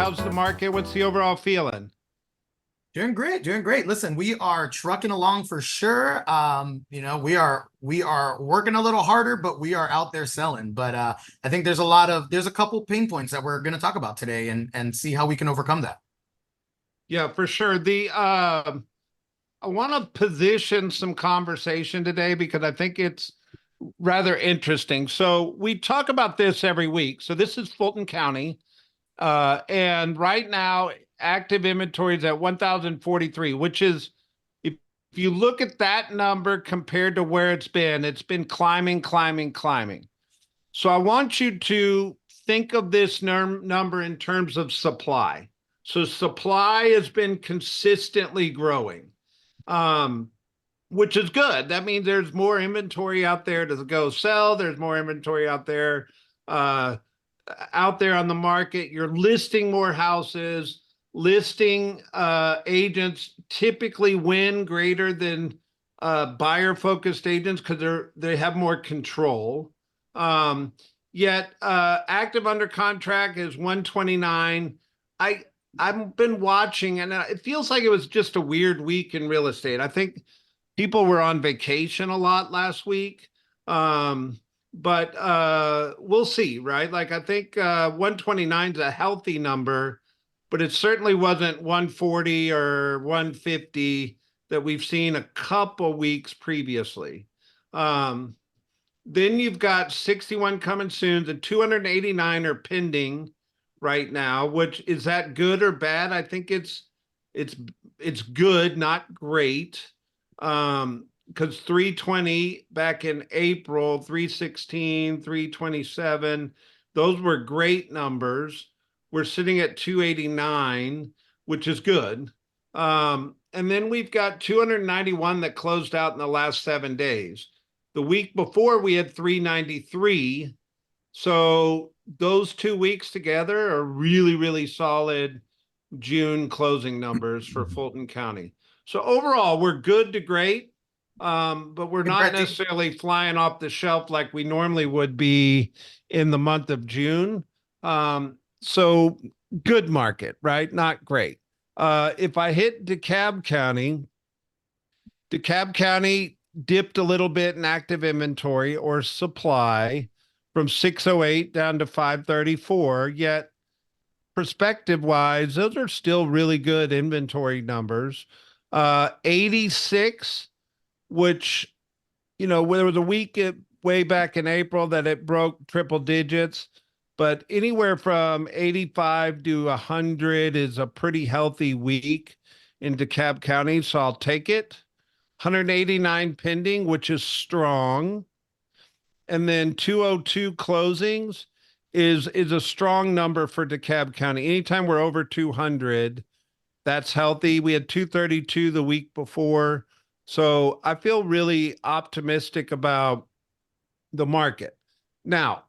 How's the market? What's the overall feeling? Doing great, doing great. Listen, we are trucking along for sure. We are working a little harder, but we are out there selling. But I think there's a couple pain points that we're going to talk about today and see how we can overcome that. Yeah, for sure. I want to position some conversation today because I think it's rather interesting. So we talk about this every week. So this is Fulton County, and right now active inventory is at 1,043, which is if you look at that number compared to where it's been climbing, climbing, climbing. So I want you to think of this number in terms of supply. So supply has been consistently growing, um, which is good. That means there's more inventory out there to go sell. There's more inventory uh, out there on the market. You're listing more houses. Listing agents typically win greater than buyer focused agents because they have more control. Um, Yet active under contract is 129. I I've been watching, and it feels like it was just a weird week in real estate. I think people were on vacation a lot last week. But we'll see, right? Like I think 129 is a healthy number, but it certainly wasn't 140 or 150 that we've seen a couple weeks previously. Um, then you've got 61 coming soon, and 289 are pending right now, which is that good or bad? I think it's it's good, not great. Because 320 back in April, 316, 327, those were great numbers. We're sitting at 289, which is good. And then we've got 291 that closed out in the last 7 days. The week before we had 393. So those 2 weeks together are really, really solid June closing numbers for Fulton County. So overall, we're good to great, but we're Hey, not Brett, necessarily flying off the shelf like we normally would be in the month of June. So good market, right? Not great. If I hit DeKalb County dipped a little bit in active inventory or supply from 608 down to 534, yet perspective wise, those are still really good inventory numbers. 86, which, there was a week way back in April that it broke triple digits, but anywhere from 85 to 100 is a pretty healthy week in DeKalb County. So I'll take it. 189 pending, which is strong. And then 202 closings is a strong number for DeKalb County. Anytime we're over 200, that's healthy. We had 232 the week before. So I feel really optimistic about the market. Now,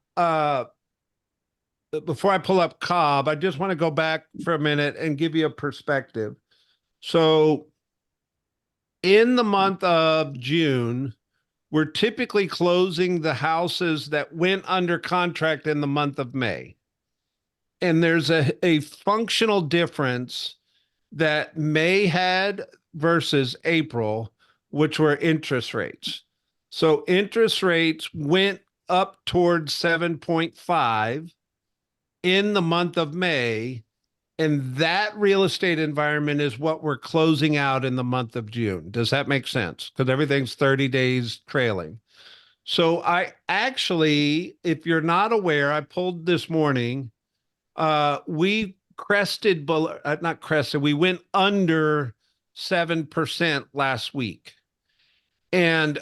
before I pull up Cobb, I just want to go back for a minute and give you a perspective. So in the month of June, we're typically closing the houses that went under contract in the month of May. And there's a functional difference that May had versus April, which were interest rates. So interest rates went up towards 7.5 in the month of May. And that real estate environment is what we're closing out in the month of June. Does that make sense? Because everything's 30 days trailing. So I actually, if you're not aware, I pulled this morning, we crested, not crested, we went under 7% last week. And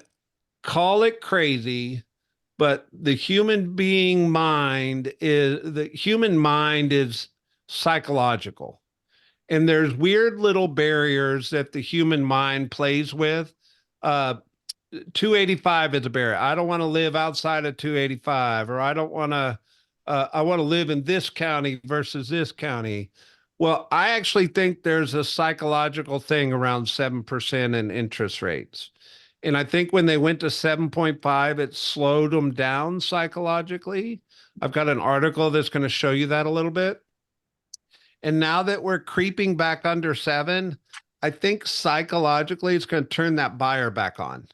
call it crazy, but the human mind is psychological. And there's weird little barriers that the human mind plays with. Uh, 285 is a barrier. I don't want to live outside of 285, or I want to live in this county versus this county. Well, I actually think there's a psychological thing around 7% in interest rates. And I think when they went to 7.5, it slowed them down psychologically. I've got an article that's going to show you that a little bit. And now that we're creeping back under 7, I think psychologically it's going to turn that buyer back on.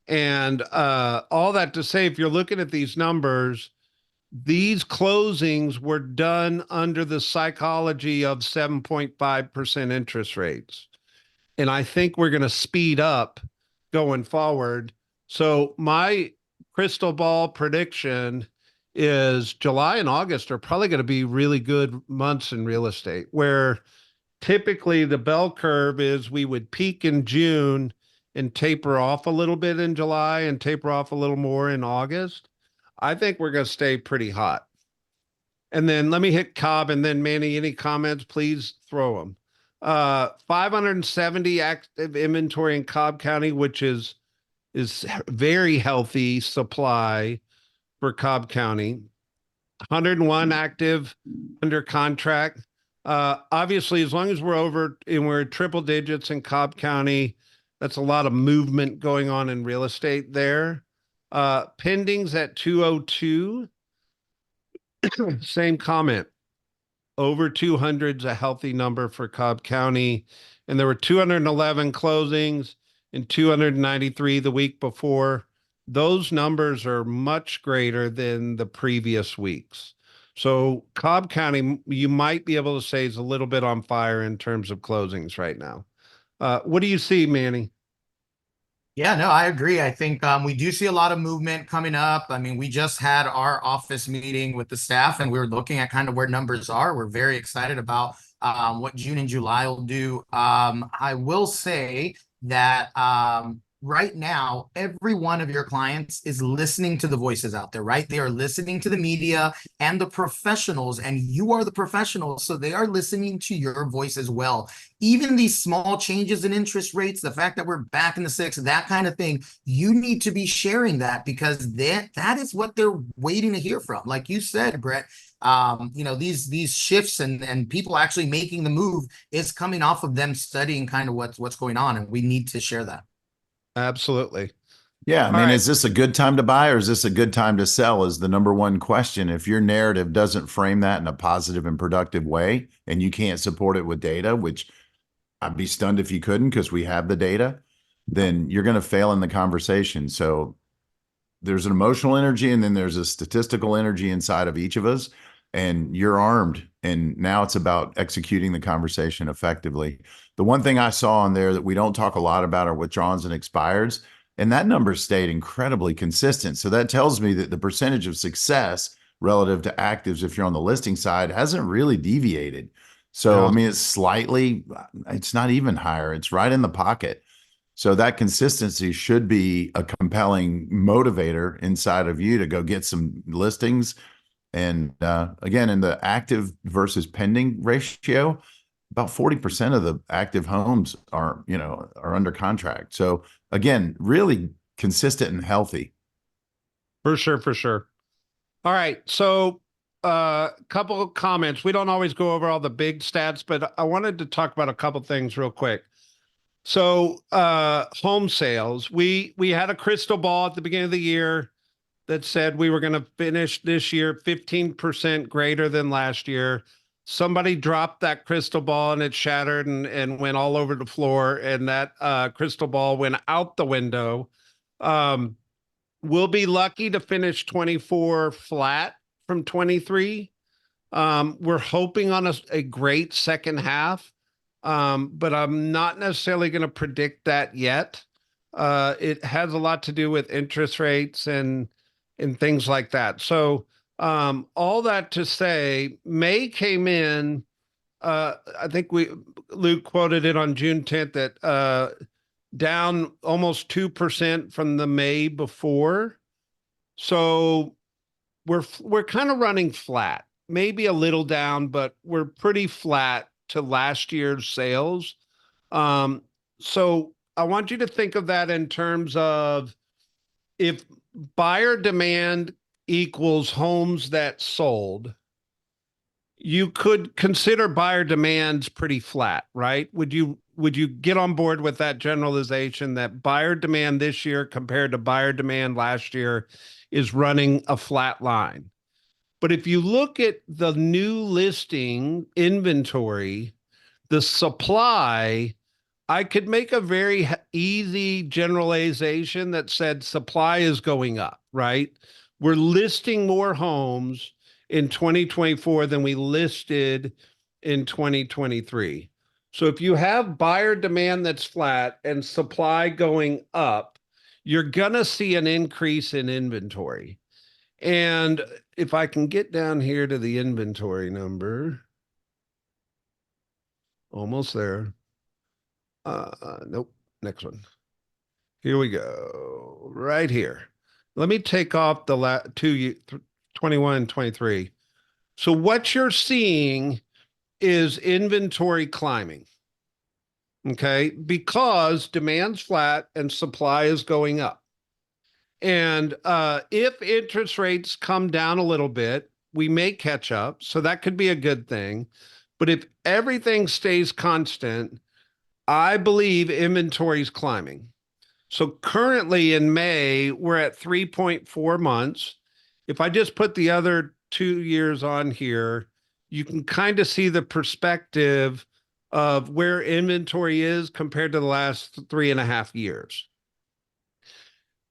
And all that to say, if you're looking at these numbers, these closings were done under the psychology of 7.5% interest rates. And I think we're going to speed up going forward. So my crystal ball prediction is July and August are probably going to be really good months in real estate, where typically the bell curve is we would peak in June and taper off a little bit in July and taper off a little more in August. I think we're going to stay pretty hot. And then let me hit Cobb, and then Manny, any comments, please throw them. 570 active inventory in Cobb County, which is very healthy supply for Cobb County. 101 active under contract. Obviously, as long as we're over and we're triple digits in Cobb County, that's a lot of movement going on in real estate there. Pendings at 202. Same comment. Over 200 is a healthy number for Cobb County. And there were 211 closings and 293 the week before. Those numbers are much greater than the previous weeks. So Cobb County, you might be able to say, is a little bit on fire in terms of closings right now. What do you see, Manny? Yeah, no, I agree. I think we do see a lot of movement coming up. I mean, we just had our office meeting with the staff and we were looking at kind of where numbers are. We're very excited about what June and July will do. I will say that right now, every one of your clients is listening to the voices out there, right? They are listening to the media and the professionals, and you are the professionals. So they are listening to your voice as well. Even these small changes in interest rates, the fact that we're back in the 6, that kind of thing, you need to be sharing that because that is what they're waiting to hear from. Like you said, Brett, these shifts and people actually making the move is coming off of them studying kind of what's going on, and we need to share that. Absolutely. Yeah, I All mean, right. is this a good time to buy or is this a good time to sell is the number one question. If your narrative doesn't frame that in a positive and productive way and you can't support it with data, which I'd be stunned if you couldn't because we have the data, then you're going to fail in the conversation. So there's an emotional energy and then there's a statistical energy inside of each of us, and you're armed. And now it's about executing the conversation effectively. The one thing I saw on there that we don't talk a lot about are withdrawals and expireds. And that number stayed incredibly consistent. So that tells me that the percentage of success relative to actives, if you're on the listing side, hasn't really deviated. So, I Yeah. mean, it's not even higher. It's right in the pocket. So that consistency should be a compelling motivator inside of you to go get some listings. And again, in the active versus pending ratio, about 40% of the active homes are under contract. So again, really consistent and healthy. For sure, for sure. All right. So a couple of comments. We don't always go over all the big stats, but I wanted to talk about a couple things real quick. So home sales. We had a crystal ball at the beginning of the year that said we were going to finish this year 15% greater than last year. Somebody dropped that crystal ball and it shattered and went all over the floor, and that crystal ball went out the window. Um, we'll be lucky to finish 24 flat from 23. We're hoping on a great second half, but I'm not necessarily going to predict that yet. It has a lot to do with interest rates and things like that. So all that to say, May came in. I think Luke quoted it on June 10th that down almost 2% from the May before. So we're kind of running flat, maybe a little down, but we're pretty flat to last year's sales. Um, so I want you to think of that in terms of if buyer demand equals homes that sold, you could consider buyer demands pretty flat, right? Would you get on board with that generalization that buyer demand this year compared to buyer demand last year is running a flat line? But if you look at the new listing inventory, the supply, I could make a very easy generalization that said supply is going up, right? We're listing more homes in 2024 than we listed in 2023. So if you have buyer demand that's flat and supply going up, you're going to see an increase in inventory. And if I can get down here to the inventory number, almost there. Nope, next one. Here we go, right here. Let me take off the 21 and 23. So what you're seeing is inventory climbing, okay? Because demand's flat and supply is going up. And if interest rates come down a little bit, we may catch up. So that could be a good thing. But if everything stays constant, I believe inventory is climbing. So currently in May, we're at 3.4 months. If I just put the other 2 years on here, you can kind of see the perspective of where inventory is compared to the last 3.5 years.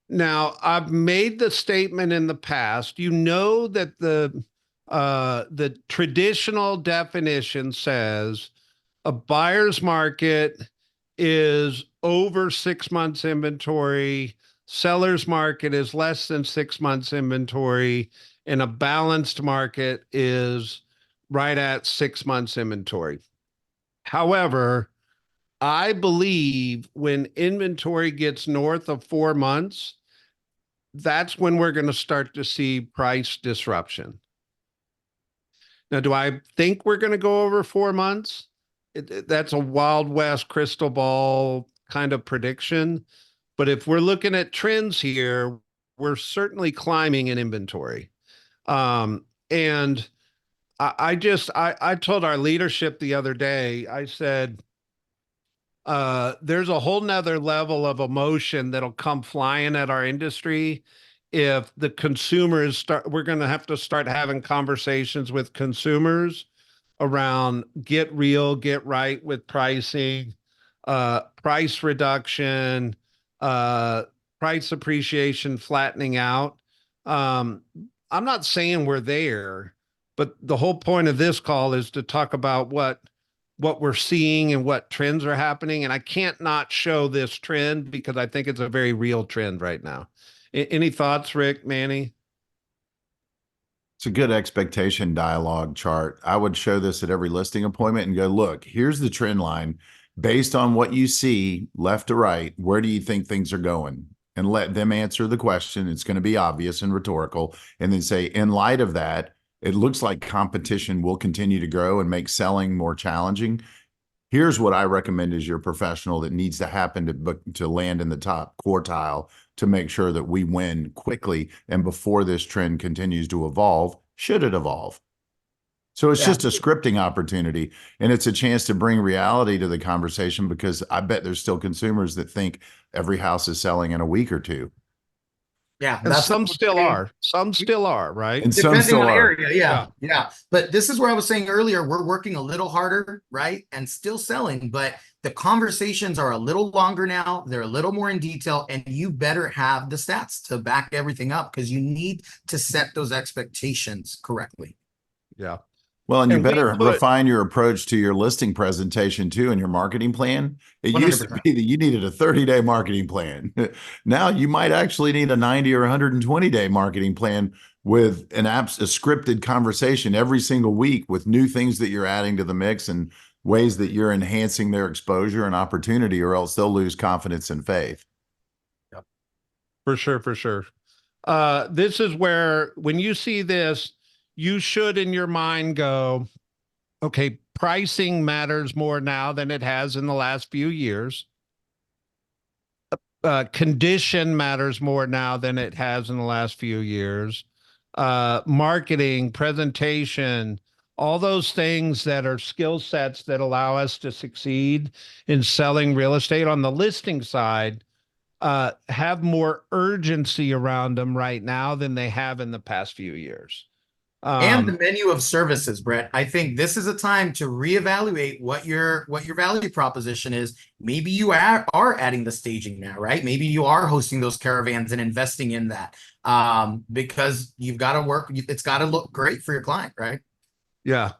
Now, I've made the statement in the past, you know, that the traditional definition says a buyer's market is over 6 months inventory, seller's market is less than 6 months inventory, and a balanced market is right at 6 months inventory. However, I believe when inventory gets north of 4 months, that's when we're going to start to see price disruption. Now, do I think we're going to go over 4 months? That's a Wild West crystal ball kind of prediction. But if we're looking at trends here, we're certainly climbing in inventory. And I told our leadership the other day, I said, there's a whole nother level of emotion that'll come flying at our industry if the consumers we're going to have to start having conversations with consumers around get real, get right with pricing, price reduction, uh, price appreciation, flattening out. Um, I'm not saying we're there, but the whole point of this call is to talk about what we're seeing and what trends are happening. And I can't not show this trend because I think it's a very real trend right now. Any thoughts, Rick, Manny? It's a good expectation dialogue chart. I would show this at every listing appointment and go, look, here's the trend line. Based on what you see left to right, where do you think things are going? And let them answer the question. It's going to be obvious and rhetorical. And then say, in light of that, it looks like competition will continue to grow and make selling more challenging. Here's what I recommend as your professional that needs to happen to land in the top quartile to make sure that we win quickly and before this trend continues to evolve, should it evolve. So it's just a scripting opportunity, and it's a chance to bring reality to the conversation, because I bet there's still consumers that think every house is selling in a week or two. Yeah, And that's some still are. Some still are, right? And some depending still on the are. area. Yeah. But this is where I was saying earlier, we're working a little harder, right? And still selling, but the conversations are a little longer now. They're a little more in detail, and you better have the stats to back everything up, because you need to set those expectations correctly. Yeah. Well, and you And we better put, refine your approach to your listing presentation too, and your marketing plan. It used to 100%. be that you needed a 30-day marketing plan. Now you might actually need a 90 or 120-day marketing plan with a scripted conversation every single week with new things that you're adding to the mix and ways that you're enhancing their exposure and opportunity, or else they'll lose confidence and faith. Yep. for sure, for sure. This is where, when you see this, you should in your mind go, okay, pricing matters more now than it has in the last few years. Condition matters more now than it has in the last few years. Marketing, presentation, all those things that are skill sets that allow us to succeed in selling real estate on the listing side have more urgency around them right now than they have in the past few years. And the menu of services, Brett. I think this is a time to reevaluate what your value proposition is. Maybe you are adding the staging now, right? Maybe you are hosting those caravans and investing in that. Because you've got to work, it's got to look great for your client, right? Yeah,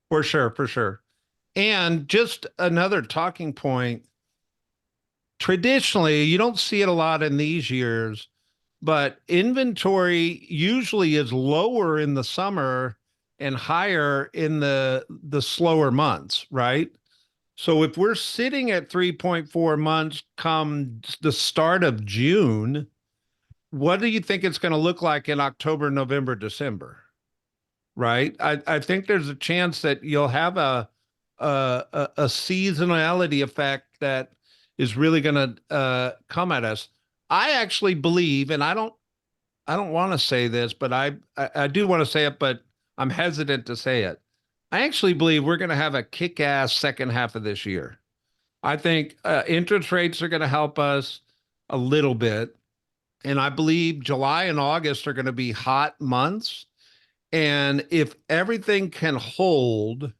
for sure, for sure. And just another talking point, traditionally, you don't see it a lot in these years, but inventory usually is lower in the summer and higher in the slower months, right? So if we're sitting at 3.4 months come the start of June, what do you think it's going to look like in October, November, December? Right? I think there's a chance that you'll have a seasonality effect that is really going to come at us. I actually believe, and I don't want to say this, but I do want to say it, but I'm hesitant to say it. I actually believe we're going to have a kick-ass second half of this year. I think interest rates are going to help us a little bit, and I believe July and August are going to be hot months. And if everything can hold,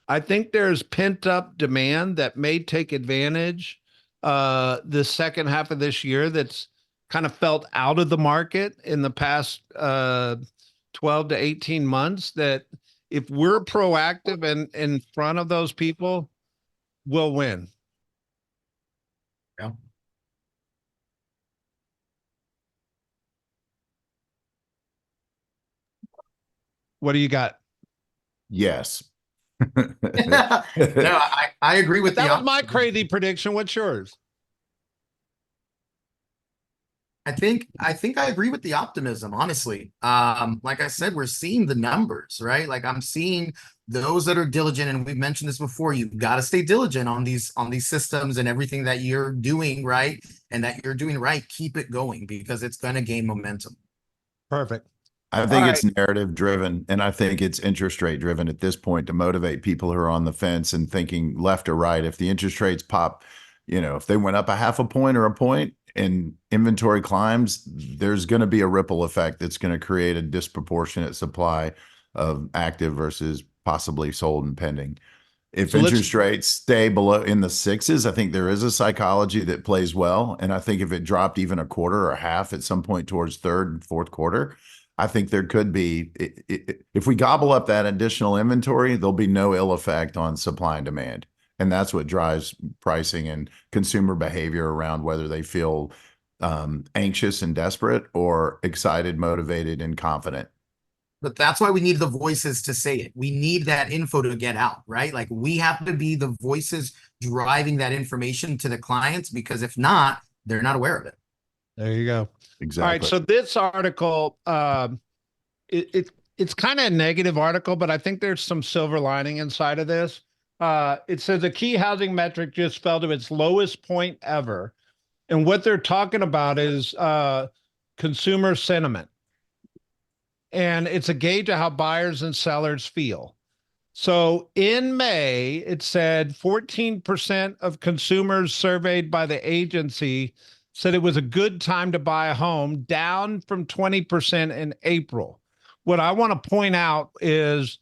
I think there's pent up demand that may take advantage the second half of this year that's kind of felt out of the market in the past 12 to 18 months. That if we're proactive and in front of those people, we'll win. Yeah. What do you got? Yes. No, I agree with That was my crazy prediction. What's yours? I think I agree with the optimism, honestly. Like I said, we're seeing the numbers, right? Like I'm seeing those that are diligent, and we've mentioned this before. You've got to stay diligent on these systems and everything that you're doing right and that you're doing right. Keep it going because it's going to gain momentum. Perfect. I All think right. it's narrative driven, and I think it's interest rate driven at this point to motivate people who are on the fence and thinking left or right. If the interest rates pop, if they went up a half a point or a point and inventory climbs, there's going to be a ripple effect that's going to create a disproportionate supply of active versus possibly sold and pending. If So let's interest rates stay below in the sixes, I think there is a psychology that plays well. And I think if it dropped even a quarter or a half at some point towards third and fourth quarter, I think there could be, if we gobble up that additional inventory, there'll be no ill effect on supply and demand. And that's what drives pricing and consumer behavior around whether they feel anxious and desperate or excited, motivated, and confident. But that's why we need the voices to say it. We need that info to get out, right? Like we have to be the voices driving that information to the clients because if not, they're not aware of it. There you go. All right. Exactly. So this article, it's kind of a negative article, but I think there's some silver lining inside of this. It says a key housing metric just fell to its lowest point ever. And what they're talking about is consumer sentiment. And it's a gauge of how buyers and sellers feel. So in May, it said 14% of consumers surveyed by the agency said it was a good time to buy a home, down from 20% in April. What I want to point out is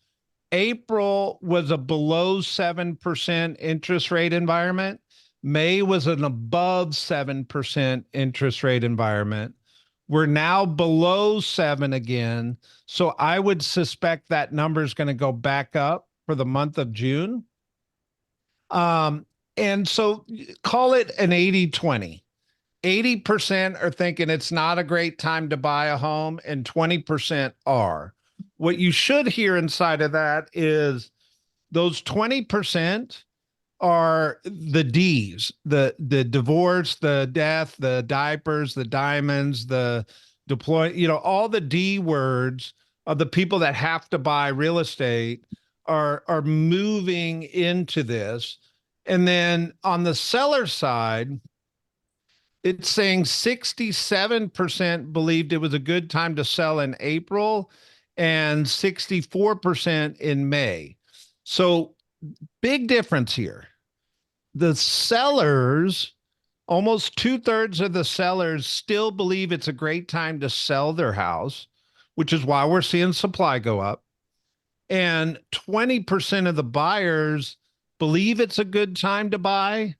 April was a below 7% interest rate environment. May was an above 7% interest rate environment. We're now below 7 again. So I would suspect that number is going to go back up for the month of June. And so call it an 80-20. 80% are thinking it's not a great time to buy a home, and 20% are. What you should hear inside of that is those 20% are the D's, the divorce, the death, the diapers, the diamonds, the deploy, all the D words of the people that have to buy real estate are moving into this. And then on the seller side, it's saying 67% believed it was a good time to sell in April and 64% in May. So big difference here. The sellers, almost 2/3 of the sellers still believe it's a great time to sell their house, which is why we're seeing supply go up. And 20% of the buyers believe it's a good time to buy,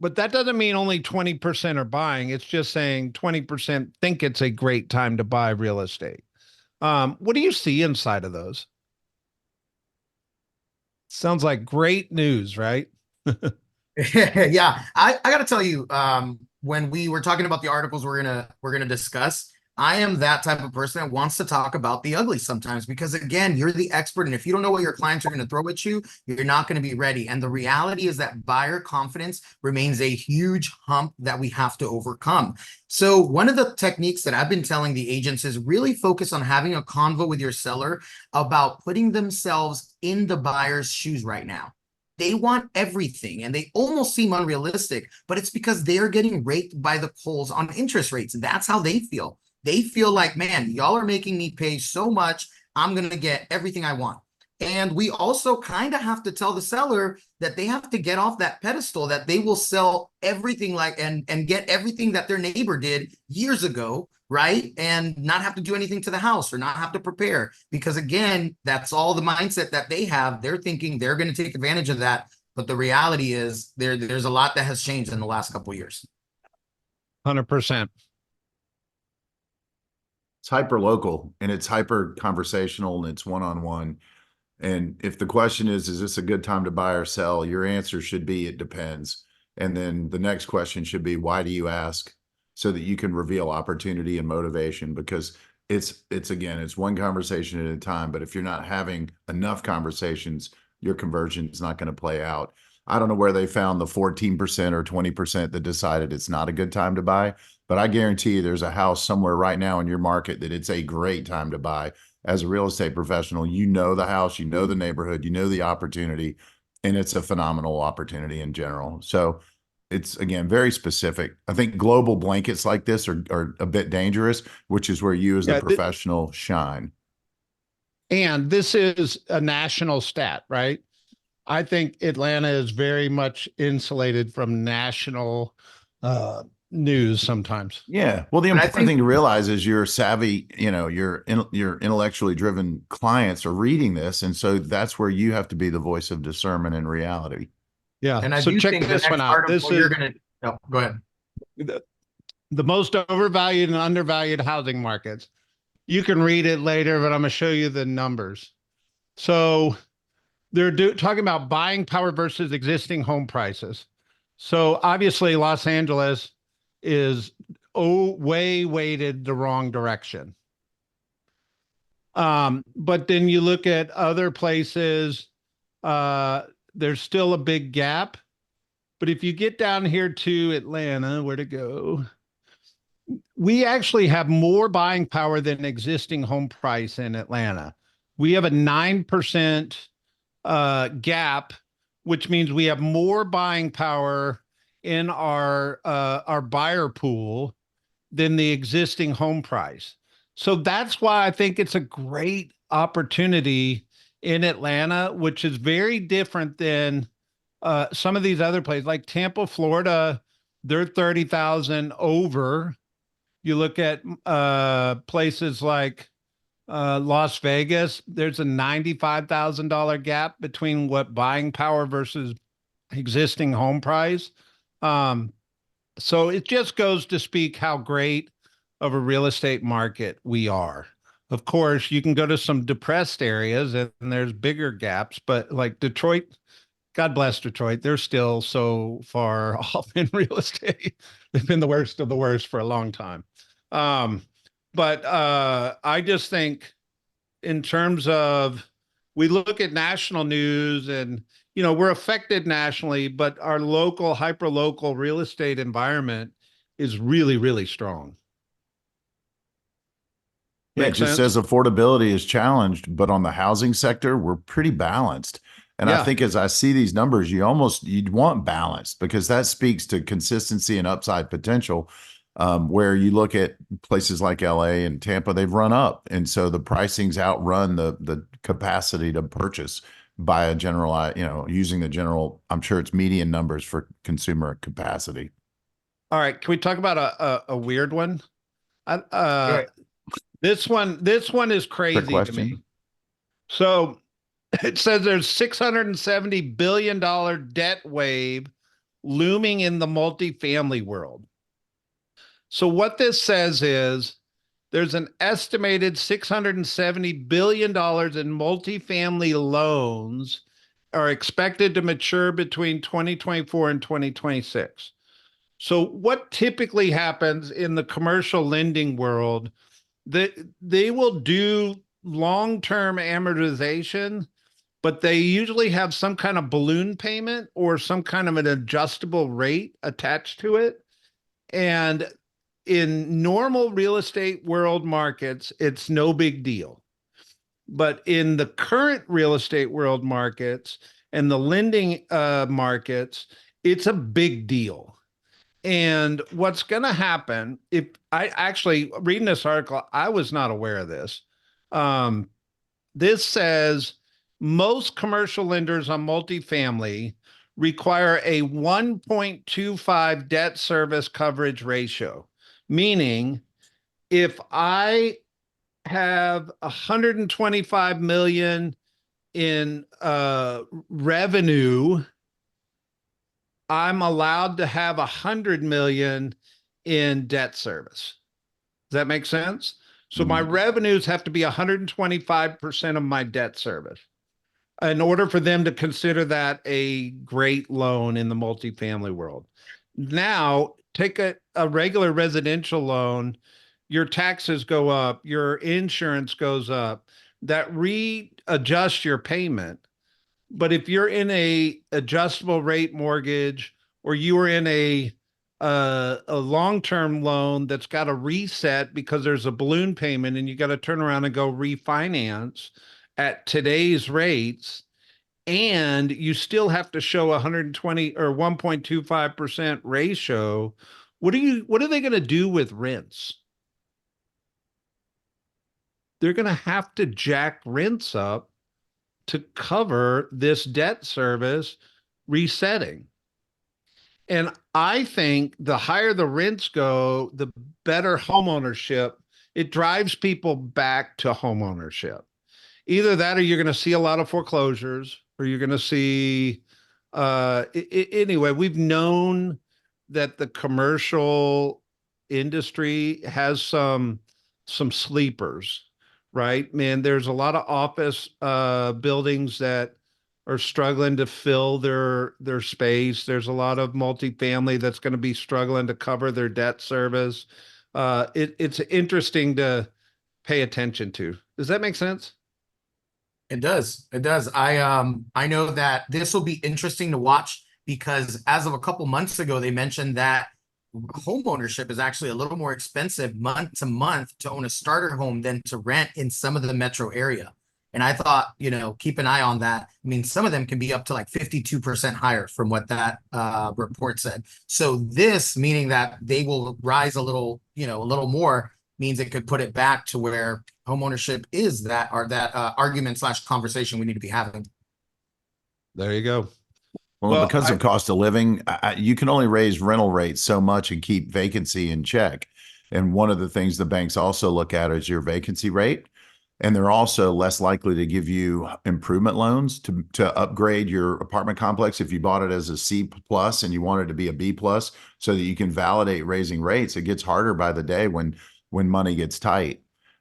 but that doesn't mean only 20% are buying. It's just saying 20% think it's a great time to buy real estate. What do you see inside of those? Sounds like great news, right? Yeah, I gotta tell you, when we were talking about the articles we're gonna discuss, I am that type of person that wants to talk about the ugly sometimes because again, you're the expert, and if you don't know what your clients are gonna throw at you, you're not gonna be ready. And the reality is that buyer confidence remains a huge hump that we have to overcome. So one of the techniques that I've been telling the agents is really focus on having a convo with your seller about putting themselves in the buyer's shoes right now. They want everything and they almost seem unrealistic, but it's because they're getting raked by the coals on interest rates. That's how they feel. They feel like, man, y'all are making me pay so much. I'm going to get everything I want. And we also kind of have to tell the seller that they have to get off that pedestal, that they will sell everything like and get everything that their neighbor did years ago, right? And not have to do anything to the house or not have to prepare. Because again, that's all the mindset that they have. They're thinking they're going to take advantage of that. But the reality is there's a lot that has changed in the last couple of years. 100%. It's hyper local and it's hyper conversational and it's one-on-one. And if the question is this a good time to buy or sell? Your answer should be, it depends. And then the next question should be, why do you ask? So that you can reveal opportunity and motivation, because it's again, it's one conversation at a time. But if you're not having enough conversations, your conversion is not going to play out. I don't know where they found the 14% or 20% that decided it's not a good time to buy, but I guarantee you there's a house somewhere right now in your market that it's a great time to buy. As a real estate professional, you know the house, you know the neighborhood, you know the opportunity, and it's a phenomenal opportunity in general. So it's, again, very specific. I think global blankets like this are a bit dangerous, which is where you as the professional shine. And this is a national stat, right? I think Atlanta is very much insulated from national news sometimes. Yeah. Well, the important thing to realize is you're savvy, your intellectually driven clients are reading this. And so that's where you have to be the voice of discernment in reality. Yeah. And I so do check think this one out. This is go ahead. The most overvalued and undervalued housing markets. You can read it later, but I'm going to show you the numbers. So they're talking about buying power versus existing home prices. So obviously Los Angeles is way weighted the wrong direction. But then you look at other places, there's still a big gap. But if you get down here to Atlanta, where to go? We actually have more buying power than existing home price in Atlanta. We have a 9% gap, which means we have more buying power in our buyer pool than the existing home price. So that's why I think it's a great opportunity in Atlanta, which is very different than some of these other places like Tampa, Florida. They're 30,000 over. You look at places like Las Vegas, there's a $95,000 gap between what buying power versus existing home price. So it just goes to speak how great of a real estate market we are. Of course, you can go to some depressed areas and there's bigger gaps, but like Detroit, God bless Detroit, they're still so far off in real estate. They've been the worst of the worst for a long time. But I just think in terms of, we look at national news and, we're affected nationally, but our local, hyper local real estate environment is really, really strong. Yeah, it just says affordability is challenged, but on the housing sector, we're pretty balanced. And I think as I see these numbers, you'd want balance because that speaks to consistency and upside potential. Where you look at places like LA and Tampa, they've run up. And so the pricing's outrun the capacity to purchase by a general, using the general, I'm sure it's median numbers for consumer capacity. All right. Can we talk about a weird one? This one is Quick crazy to me. question. So it says there's $670 billion debt wave looming in the multifamily world. So what this says is there's an estimated $670 billion in multifamily loans are expected to mature between 2024 and 2026. So what typically happens in the commercial lending world, that they will do long-term amortization, but they usually have some kind of balloon payment or some kind of an adjustable rate attached to it. And in normal real estate world markets, it's no big deal. But in the current real estate world markets and the lending markets, it's a big deal. And what's going to happen, if I actually reading this article, I was not aware of this. Um, this says most commercial lenders on multifamily require a 1.25 debt service coverage ratio, meaning if I have 125 million in revenue, I'm allowed to have 100 million in debt service. Does that make sense? So my revenues have to be 125% of my debt service in order for them to consider that a great loan in the multifamily world. Now, take a regular residential loan, your taxes go up, your insurance goes up, that readjusts your payment. But if you're in a adjustable rate mortgage or you are in a long-term loan that's got a reset because there's a balloon payment and you got to turn around and go refinance at today's rates, and you still have to show 120 or 1.25% ratio, what are they going to do with rents? They're going to have to jack rents up to cover this debt service resetting. And I think the higher the rents go, the better homeownership. It drives people back to homeownership. Either that or you're going to see a lot of foreclosures, or you're going to see anyway, we've known that the commercial industry has some sleepers, right? Man, there's a lot of office buildings that are struggling to fill their space. There's a lot of multifamily that's going to be struggling to cover their debt service. It's interesting to pay attention to. Does that make sense? It does. It does. I know that this will be interesting to watch because as of a couple months ago, they mentioned that home ownership is actually a little more expensive month to month to own a starter home than to rent in some of the metro area. And I thought, keep an eye on that. I mean, some of them can be up to like 52% higher from what that report said. So this meaning that they will rise a little more means it could put it back to where homeownership is that argument / conversation we need to be having. There you go. Well, because of cost of living, you can only raise rental rates so much and keep vacancy in check. And one of the things the banks also look at is your vacancy rate. And they're also less likely to give you improvement loans to upgrade your apartment complex if you bought it as a C plus and you want it to be a B plus, so that you can validate raising rates. It gets harder by the day when money gets tight.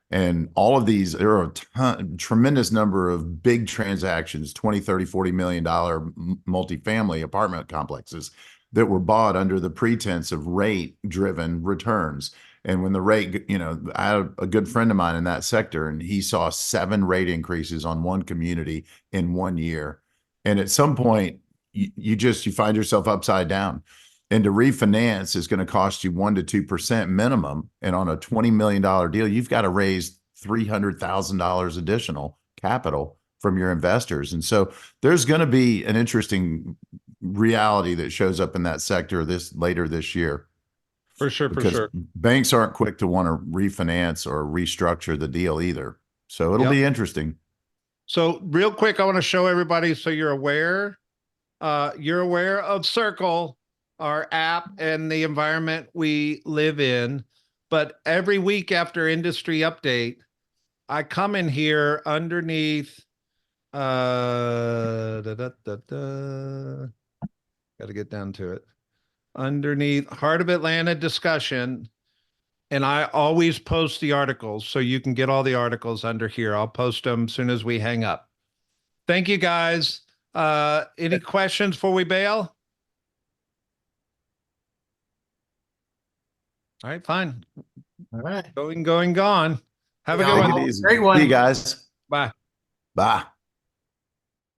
And all of these, there are tremendous number of big transactions, 20, 30, $40 million multifamily apartment complexes that were bought under the pretense of rate driven returns. And when the rate, I had a good friend of mine in that sector, and he saw 7 rate increases on one community in 1 year. And at some point, you find yourself upside down. And to refinance is going to cost you 1 to 2% minimum. And on a $20 million deal, you've got to raise $300,000 additional capital from your investors. And so there's going to be an interesting reality that shows up in that sector later this year. For sure. Because banks aren't quick to want to refinance or restructure the deal either. So it'll be interesting. So real quick, I want to show everybody so you're aware. You're aware of Circle, our app, and the environment we live in. but every week after industry update, I come in here underneath gotta get down to it. Underneath Heart of Atlanta discussion, and I always post the articles, so you can get all the articles under here. I'll post them as soon as we hang up. Thank you, guys. Any questions before we bail? All right, fine. All right. Going, gone. Have a Yeah, good Take one. it easy. Great one. See you guys. Bye. Bye.